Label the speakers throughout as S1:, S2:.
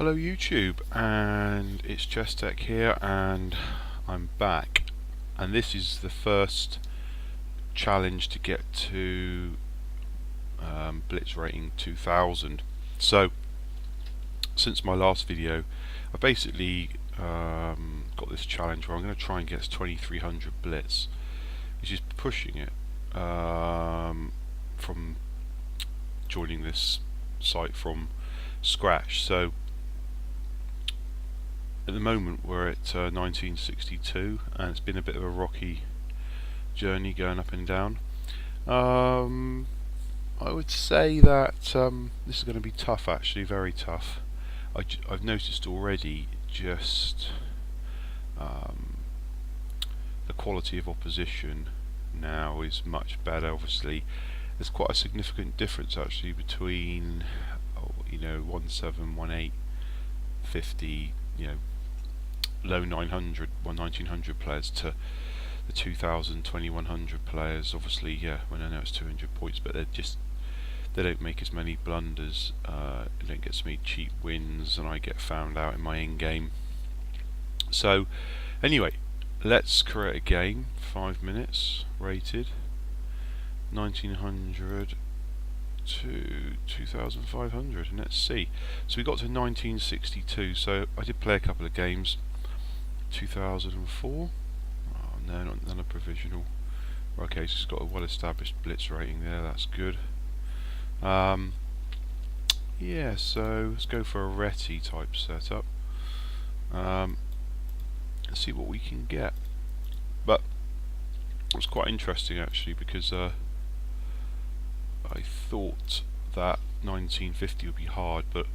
S1: Hello YouTube, and it's Chess Tech here, and I'm back, and this is the first challenge to get to Blitz Rating 2000. So since my last video, I basically got this challenge where I'm going to try and get 2300 Blitz, which is pushing it from joining this site from scratch. So at the moment we're at 1962, and it's been a bit of a rocky journey going up and down. I would say that this is going to be tough, actually, very tough. I've noticed already just the quality of opposition now is much better. Obviously there's quite a significant difference actually between 17, 18, 50, low 900, 1900 players to the 2000, 2100 players. Obviously, yeah, when I know it's 200 points, but they don't make as many blunders, they don't get as many cheap wins, and I get found out in my end game. So anyway, let's create a game. 5 minutes rated, 1900 to 2500, and let's see. So we got to 1962, so I did play a couple of games. 2004, oh no, none of provisional. Okay, so it's got a well established Blitz rating there, that's good. Yeah, so let's go for a Reti type setup. Let's see what we can get. But it was quite interesting actually, because I thought that 1950 would be hard, but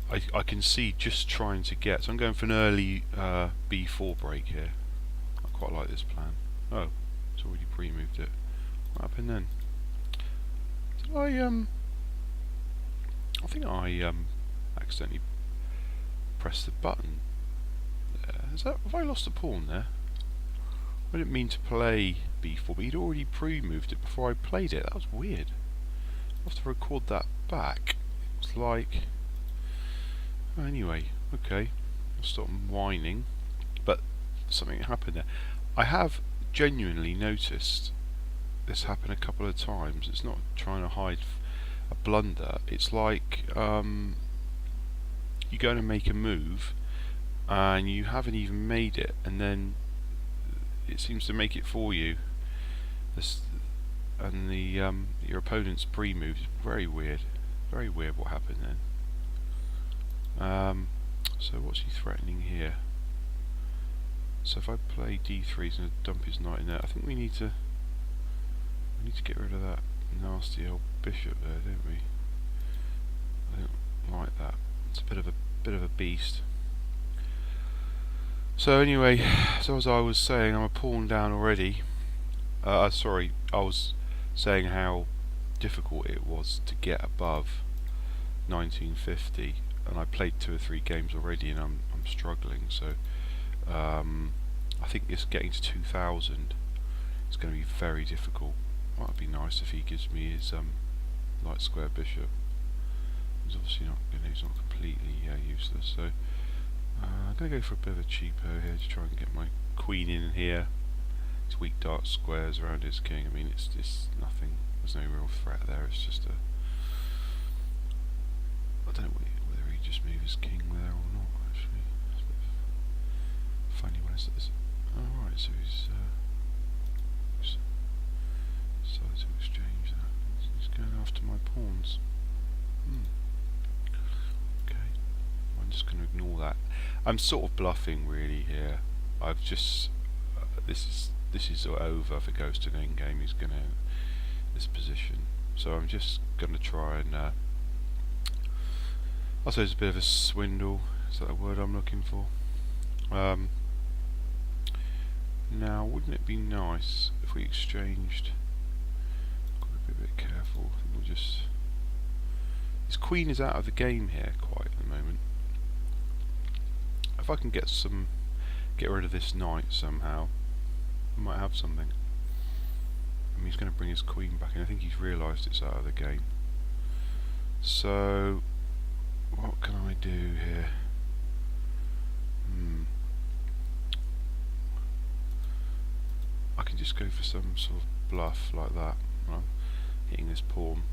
S1: I can see just trying to get, so I'm going for an early B4 break here. I quite like this plan. Oh, it's already pre-moved it. What happened then? Did I think I accidentally pressed the button there. Have I lost a pawn there? I didn't mean to play B4, but he'd already pre-moved it before I played it. That was weird. I'll have to record that back. It was like... Anyway, okay, I'll stop whining, but something happened there. I have genuinely noticed this happen a couple of times. It's not trying to hide a blunder. It's like you're going to make a move and you haven't even made it, and then it seems to make it for you. And your opponent's pre-move is very weird. Very weird what happened then. So what's he threatening here? So if I play d3, he's going to dump his knight in there. I think we need to get rid of that nasty old bishop there, don't we? I don't like that. It's a bit of a beast. So anyway, so as I was saying, I'm a pawn down already. Sorry, I was saying how difficult it was to get above 1950. And I played 2 or 3 games already, and I'm struggling. So I think this getting to 2000 is going to be very difficult. Might be nice if he gives me his light square bishop. He's obviously not, he's not completely useless. So I'm going to go for a bit of a cheapo here to try and get my queen in here. It's weak dark squares around his king. I mean, it's nothing. There's no real threat there. It's just I don't know whether he just move his king there or not, actually. It's a bit funny when I say this. Alright, so he's decided to exchange that. He's going after my pawns. Okay. I'm just going to ignore that. I'm sort of bluffing really here. I've just this is over. If it goes to an endgame, he's going to this position. So I'm just going to try and I suppose it's a bit of a swindle. Is that a word I'm looking for? Now, wouldn't it be nice if we exchanged? Got to be a bit careful. I think we'll just. His queen is out of the game here quite at the moment. If I can get rid of this knight somehow, I might have something. I mean, he's going to bring his queen back, and I think he's realised it's out of the game. So What can I do here? I can just go for some sort of bluff like that when I'm hitting this pawn.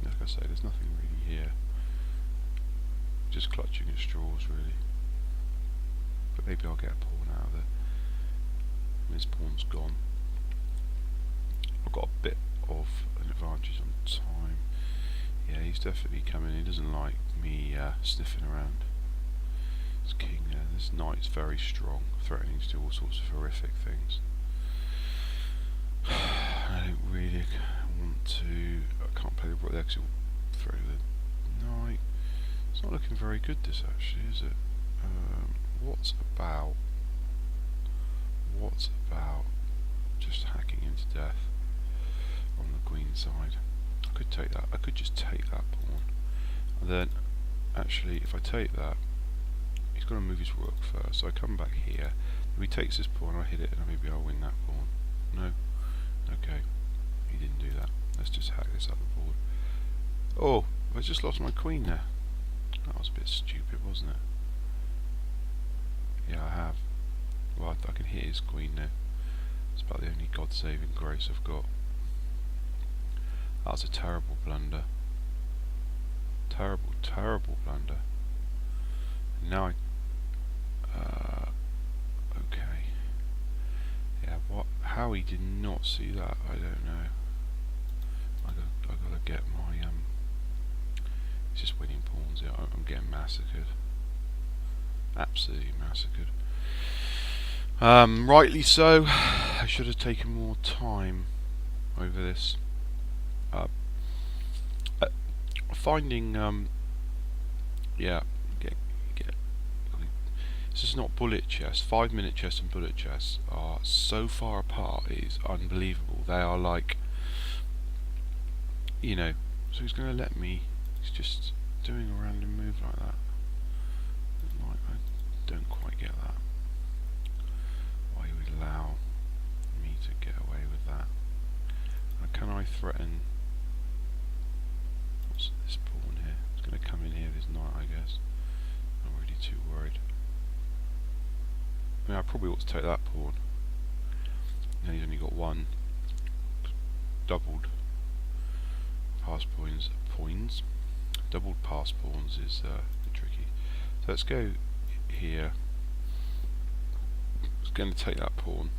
S1: Like I say, there's nothing really here. Just clutching at straws, really. But maybe I'll get a pawn out of it. This pawn's gone. I've got a bit of an advantage on time. Yeah, he's definitely coming. He doesn't like me sniffing around. This king there. This knight's very strong, threatening to do all sorts of horrific things. I don't really want to. I can't play the rook there because he'll throw the knight. It's not looking very good, this actually, is it? What's about just hacking into death on the queen side? I could take that. I could just take that pawn, and then actually, if I take that, he's got to move his rook first. So I come back here. If he takes this pawn, I hit it, and maybe I'll win that pawn. No, okay, he didn't do that. Let's just hack this up the board. Oh, I just lost my queen there. That was a bit stupid, wasn't it? Yeah, I have. Well, I can hit his queen now. It's about the only God-saving grace I've got. That was a terrible blunder. Terrible, terrible blunder. Now okay. Yeah, how he did not see that, I don't know. I gotta get my He's just winning pawns here. I'm getting massacred. Absolutely massacred. Rightly so. I should have taken more time over this. Finding yeah, this is not bullet chess. 5-minute chess and bullet chess are so far apart. It is unbelievable. They are like, you know. So he's going to let me. He's just doing a random move like that. I don't quite get that. Why he would allow me to get away with that. Can I threaten? What's this pawn here? It's going to come in here, this knight, I guess. Not really too worried. I mean, I probably ought to take that pawn. And he's only got one doubled pass points. Doubled pass pawns is tricky. So let's go here. It's going to take that pawn.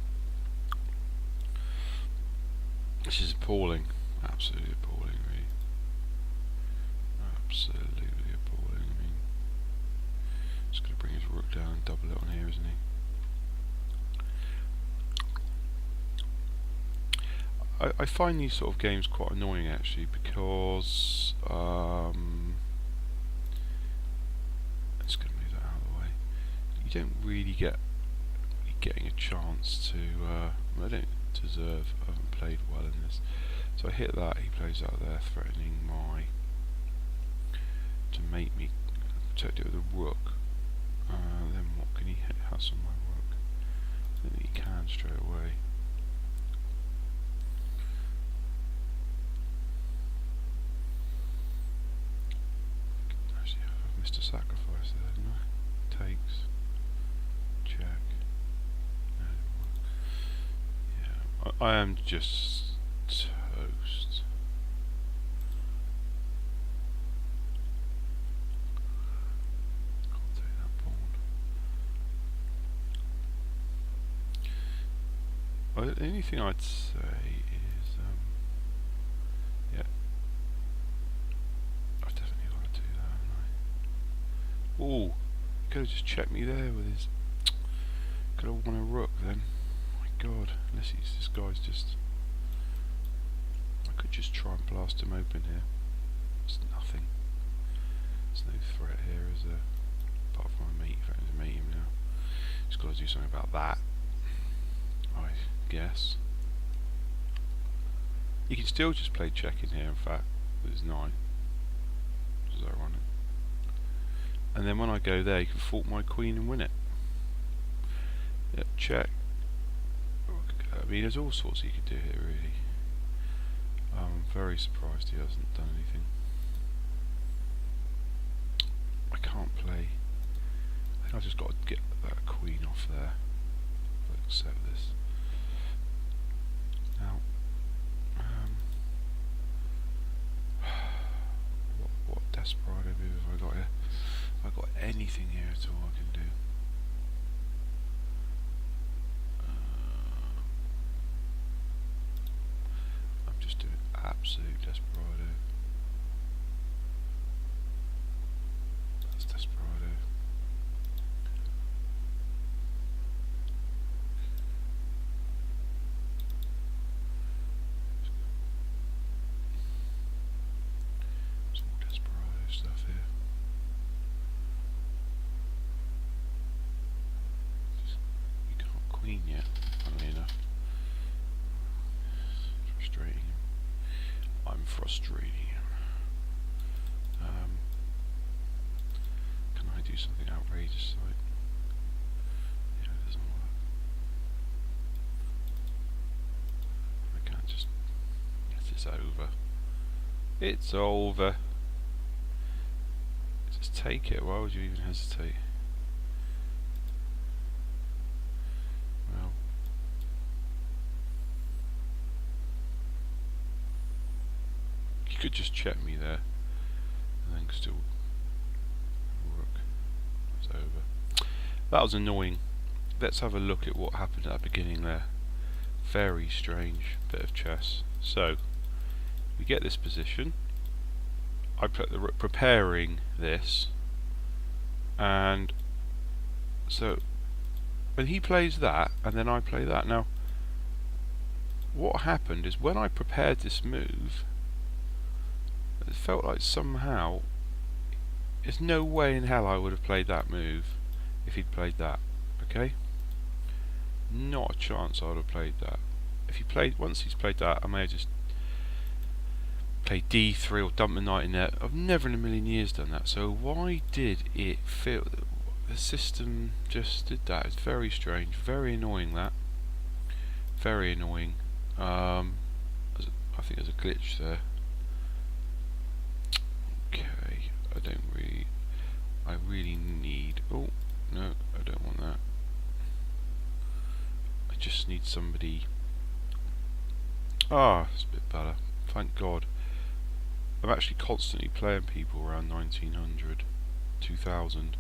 S1: This is appalling. Absolutely appalling, really. Absolutely appalling. I mean, just going to bring his rook down and double it on here, isn't he? I find these sort of games quite annoying actually, because just going to move that out of the way. You don't really getting a chance to. I don't deserve. I haven't played well in this. So I hit that. He plays out there, threatening to make me protect it with a rook. Then what can he hustle my rook? I think he can straight away. Missed a sacrifice there, didn't I? Takes. Check. No, yeah, I am just toast. Can't take that pawn. Well, the only thing I'd say is, yeah. Oh, he could have just checked me there with his. Could have won a rook then. My God, unless this guy's just. I could just try and blast him open here. It's nothing. There's no threat here, is there? Apart from a mate, if I can mate him now. He's got to do something about that, I guess. He can still just play check in here, in fact, with his 9. Which is ironic. And then when I go there, you can fault my queen and win it. Yeah, check. I mean, there's all sorts you could do here, really. I'm very surprised he hasn't done anything. play. I think I've just got to get that queen off there. I'll accept this. Now, what desperado move have I got here? Have I got anything here at all I can do? I'm just doing absolute desperado. That's desperado. Some more desperado stuff here. You can't queen yet, funnily enough. Frustrating him. I'm frustrating him. Can I do something outrageous like... Yeah, it doesn't work. I can't just... Yes, it's over. It's over. Just take it. Why would you even hesitate? Well, you could just check me there and then still work. It's over. That was annoying. Let's have a look at what happened at the beginning there. Very strange bit of chess. So we get this position. I put the preparing this, and so when he plays that, and then I play that. Now, what happened is when I prepared this move, it felt like somehow there's no way in hell I would have played that move if he'd played that. Okay, not a chance I would have played that. If he played, once he's played that, I may have just play d3 or dump the knight in there. I've never in a million years done that. So why did it feel that the system just did that? It's very strange, very annoying. That very annoying. I think there's a glitch there. Okay, I really need. Oh no, I don't want that. I just need somebody. Ah, it's a bit better. Thank God. I'm actually constantly playing people around 1900, 2000.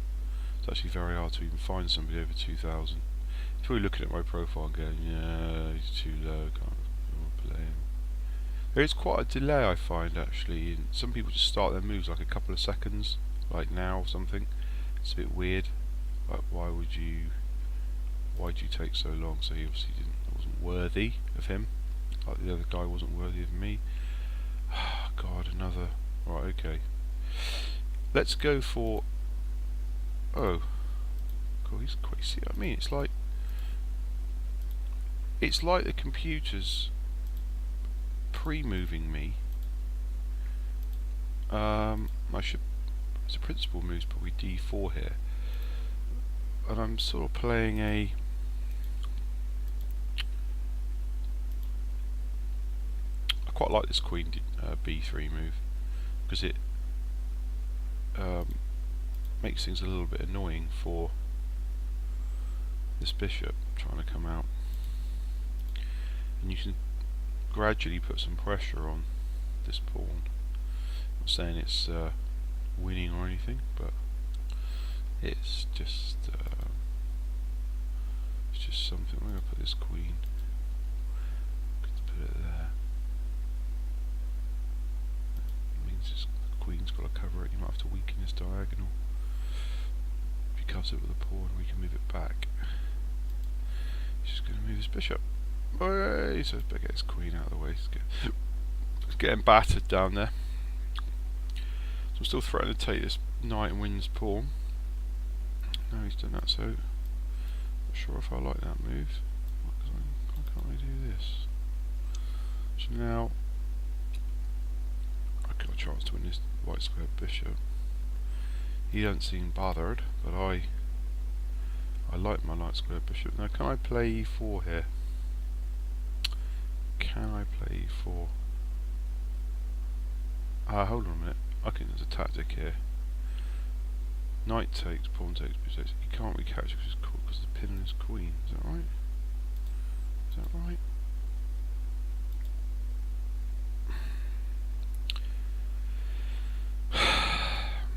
S1: It's actually very hard to even find somebody over 2000. If you're looking at my profile and going, yeah, he's too low, can't play him. There is quite a delay, I find, actually. And some people just start their moves like a couple of seconds, like now or something. It's a bit weird. Like, why'd you take so long? So he obviously wasn't worthy of him, like the other guy wasn't worthy of me. God, another. Right, okay. Let's go for. Oh, God, he's quite. See what I mean? It's like the computer's pre-moving me. I should. It's a principal move's probably d4 here, and I'm sort of playing a. I quite like this queen b3 move because it makes things a little bit annoying for this bishop trying to come out, and you can gradually put some pressure on this pawn. I'm not saying it's winning or anything, but it's just something. I'm going to put this queen. Put it there. Just the queen's got to cover it. You might have to weaken this diagonal. If he covers it with a pawn, we can move it back. He's just going to move his bishop. Oh, so better get his queen out of the way. It's getting battered down there. So I'm still threatening to take this knight and win this pawn. No, he's done that. So not sure if I like that move. Why can't I do this? So now. Got a chance to win this white square bishop. He doesn't seem bothered, but I like my light square bishop. Now can I play e4 here? Can I play e4? Hold on a minute. I think there's a tactic here. Knight takes, pawn takes, bishop takes. He can't recapture because the pin on his queen. Is that right? Is that right?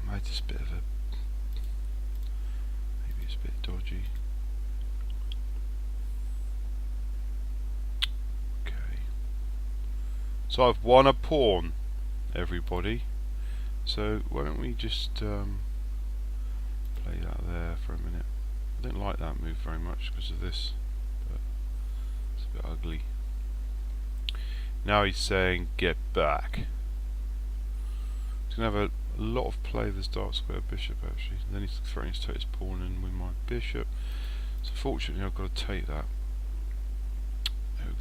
S1: Maybe it's a bit of a... Maybe it's a bit dodgy. Okay. So I've won a pawn, everybody. So why don't we just play that there for a minute. I don't like that move very much because of this, but it's a bit ugly. Now he's saying get back. He's going to have a lot of play with his dark square bishop actually. And then he's threatening to take his pawn and win my bishop. So fortunately I've got to take that.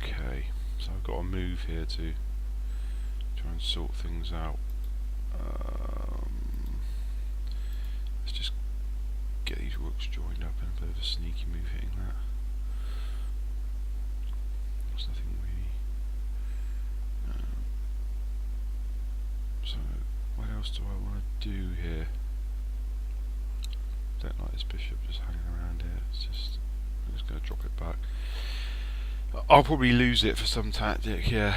S1: Okay, so I've got to move here to try and sort things out. Let's just get these rooks joined up in a bit of a sneaky move hitting that. There's nothing really. So what else do I want to do here? Don't like this bishop just hanging around here. It's just, I'm just going to drop it back. I'll probably lose it for some tactic. Yeah,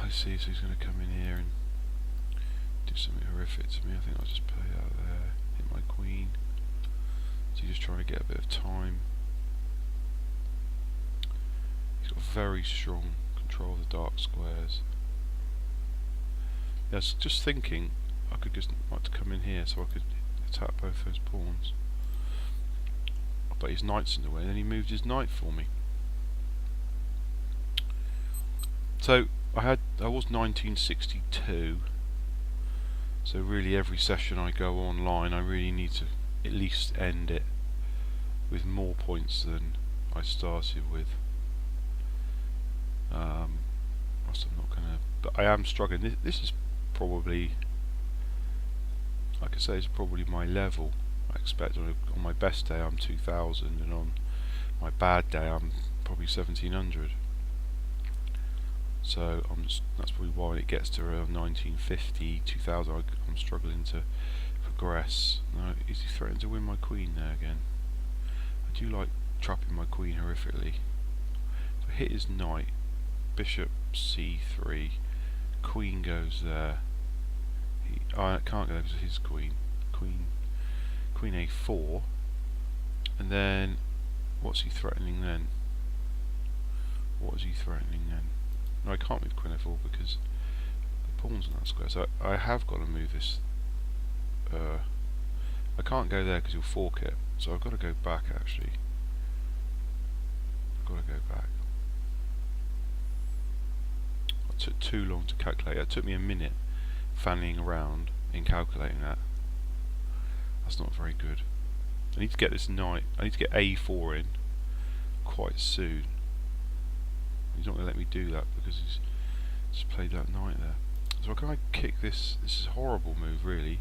S1: I see. So he's going to come in here and do something horrific to me. I think I'll just play out there, hit my queen. So he's just trying to get a bit of time. He's got very strong control of the dark squares. Yeah, I was just thinking I could just like to come in here so I could attack both those pawns. But his knight's in the way, and then he moved his knight for me. So I was 1962. So really every session I go online I really need to at least end it with more points than I started with. Whilst I'm not gonna, but I am struggling. This is probably, like I say, it's probably my level. I expect on my best day I'm 2000 and on my bad day I'm probably 1700. So that's probably why when it gets to around 1950, 2000, I'm struggling to progress. No, is he threatening to win my queen there again? I do like trapping my queen horrifically. So I hit his knight, bishop c3, queen goes there. I can't go there because of his queen. Queen a4, and then what's he threatening then? What is he threatening then? No, I can't move queen a4 because the pawn's on that square. So I have got to move this. I can't go there because he'll fork it. So I've got to go back actually. I've got to go back. It took too long to calculate. It took me a minute fanning around in calculating that. That's not very good. I need to get this knight. I need to get a4 in quite soon. He's not going to let me do that because he's just played that knight there. So can I kick this? This is a horrible move, really.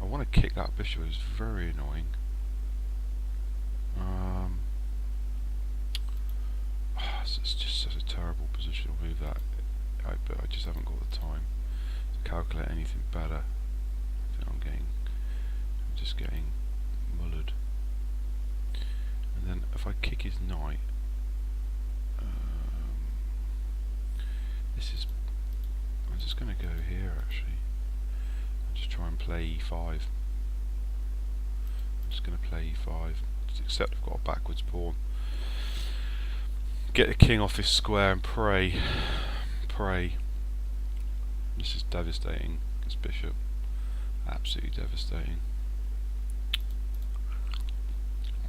S1: I want to kick that bishop. It's very annoying. It's just such a terrible positional move that. But I just haven't got the time to calculate anything better. I think I'm just getting mullered. And then if I kick his knight, I'm just going to go here actually. And just try and play e5. I'm just going to play e5. Just accept I've got a backwards pawn. Get the king off his square and pray. Pray. This is devastating. This bishop. Absolutely devastating.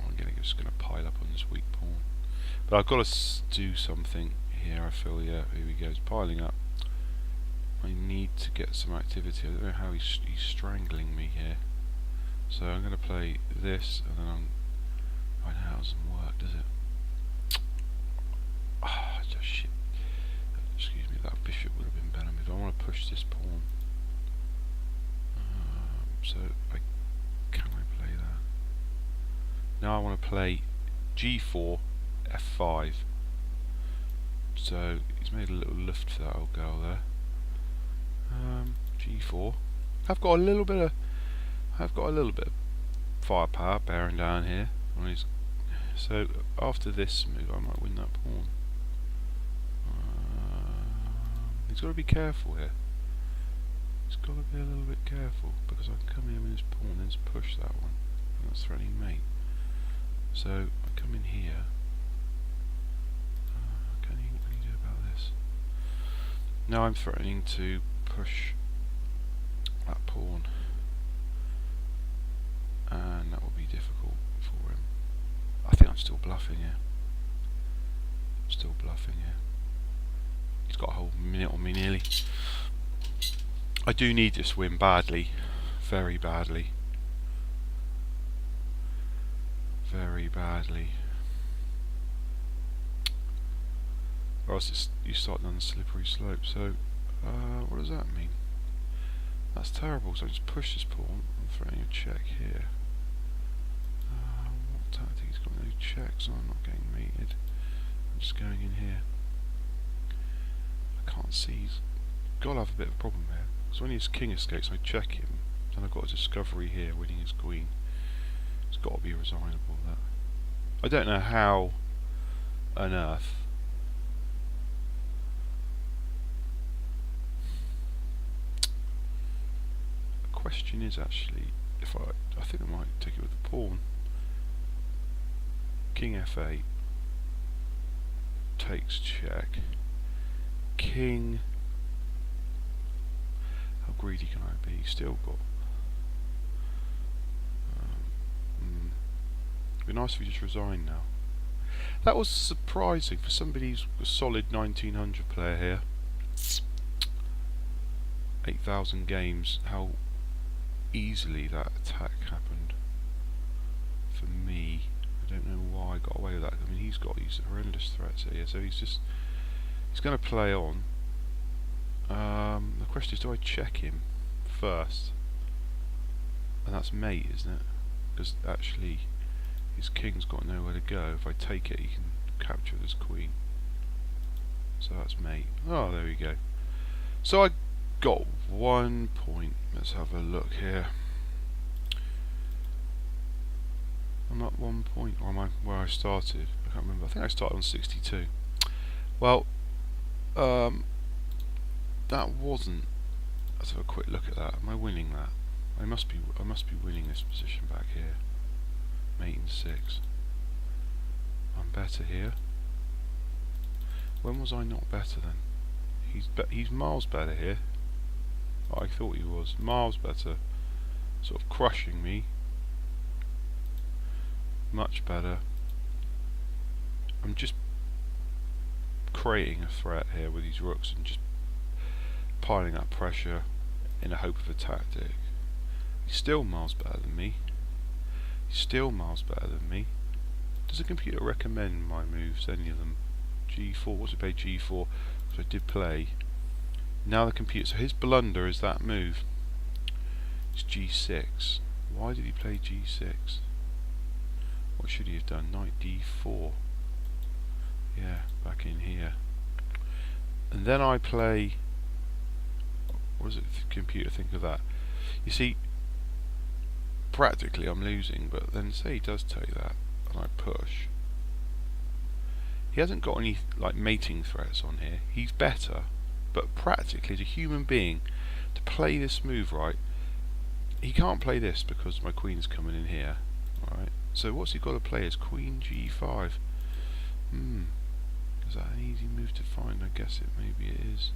S1: I'm just going to pile up on this weak pawn. But I've got to do something here, I feel. Yeah, here he goes, piling up. I need to get some activity. I don't know how he's strangling me here. So I'm going to play this, and then I know how it doesn't work, does it? Ah, just shit. Excuse me, that bishop would have been better if I want to push this pawn. So can I play that? Now I want to play g4, f5. So he's made a little lift for that old girl there. G4. I've got a little bit of firepower bearing down here. So after this move, I might win that pawn. He's got to be careful here. He's got to be a little bit careful, because I can come here with this pawn and then just push that one. And that's threatening mate. So I come in here. What can you do about this? Now I'm threatening to push that pawn, and that will be difficult for him. I think I'm still bluffing here. He's got a whole minute on me nearly. I do need this win badly, very badly, or else you start down the slippery slope. So what does that mean? That's terrible. So I just push this pawn. I'm threatening a check here. What tactic? He's got no checks, so I'm not getting mated. I'm just going in here. I can't see. He's got to have a bit of a problem here. So when his king escapes, I check him. Then I've got a discovery here, winning his queen. It's got to be resignable. That I don't know how on earth. The question is actually, if I think I might take it with the pawn. King f8 takes check. King. How greedy can I be? Still got. It'd be nice if we just resign now. That was surprising for somebody who's a solid 1900 player here. 8,000 games. How easily that attack happened. For me, I don't know why I got away with that. I mean, he's got these horrendous threats here, so he's going to play on. The question is, do I check him first? And that's mate, isn't it? Because actually his king's got nowhere to go. If I take it, he can capture this queen. So that's mate. Oh, there we go. So I got 1 point. Let's have a look here. I'm at 1 point, or am I where I started? I can't remember. I think I started on 62. Well, that wasn't. Let's have a quick look at that. Am I winning that? I must be winning this position back here. Mate in 6. I'm better here. When was I not better then? He's miles better here. I thought he was miles better. Sort of crushing me. Much better. I'm just creating a threat here with these rooks and just piling up pressure in the hope of a tactic. He's still miles better than me. Does the computer recommend my moves, any of them? G4, what's it play? G4, which I did play. Now the computer, so his blunder is that move. It's G6. Why did he play G6? What should he have done? Knight D4. Yeah, back in here. And then I play. What does the computer think of that? You see, practically I'm losing, but then say he does take that, and I push. He hasn't got any like mating threats on here. He's better, but practically as a human being, to play this move right, he can't play this because my queen's coming in here. Alright, so what's he got to play? Is Queen G5. Is that an easy move to find? I guess maybe it is.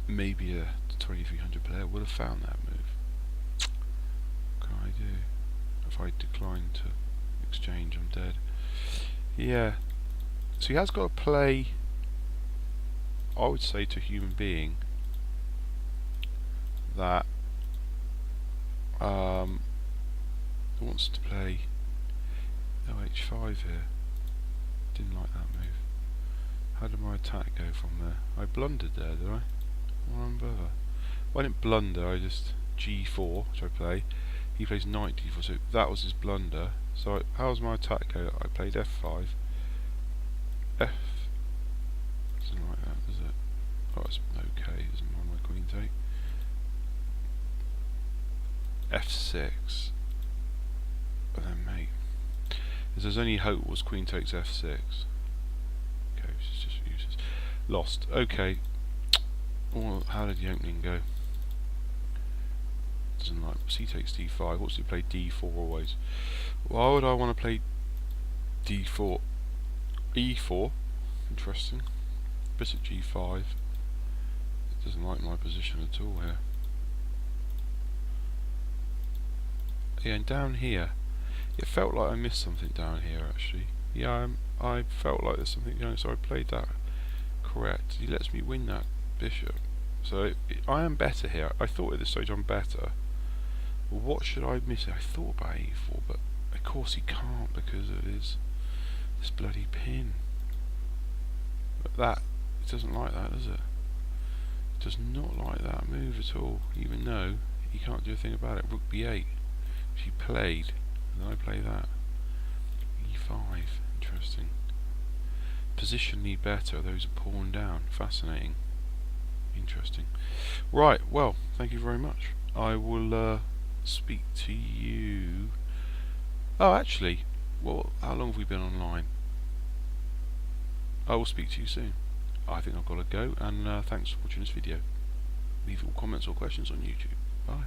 S1: Maybe a 2300 player would have found that move. What can I do? If I decline to exchange, I'm dead. Yeah. So he has got to play, I would say to a human being, that wants to play OH5 here. Didn't like that move. How did my attack go from there? I blundered there, did I? Well, I didn't blunder, I just G4, which I play. He plays Knight D4, so that was his blunder. So how was my attack go? I played F5. F. Doesn't like that, does it? Oh, it's okay. Doesn't mind my queen take. f6. But then, mate, if there's any hope was queen takes f6. Okay, she's just useless. Lost. Okay. Well, how did the opening go? Doesn't like c takes d5. What's he play? d4 always. Why would I want to play d4? e4. Interesting. Bishop g5. It doesn't like my position at all here. Yeah, and down here, it felt like I missed something down here actually. Yeah, I felt like there's something going, so I played that correct. He lets me win that bishop. So I am better here. I thought at this stage I'm better. Well, what should I miss? I thought about e4, but of course he can't because of this bloody pin. But that, it doesn't like that, does it? It does not like that move at all, even though he can't do a thing about it. Rook b8. She played, and then I play that. e5. Interesting. Positionally better. Those are pawn down. Fascinating. Interesting. Right. Well, thank you very much. I will speak to you. Oh, actually, well, how long have we been online? I will speak to you soon. I think I've got to go, and thanks for watching this video. Leave all comments or questions on YouTube. Bye.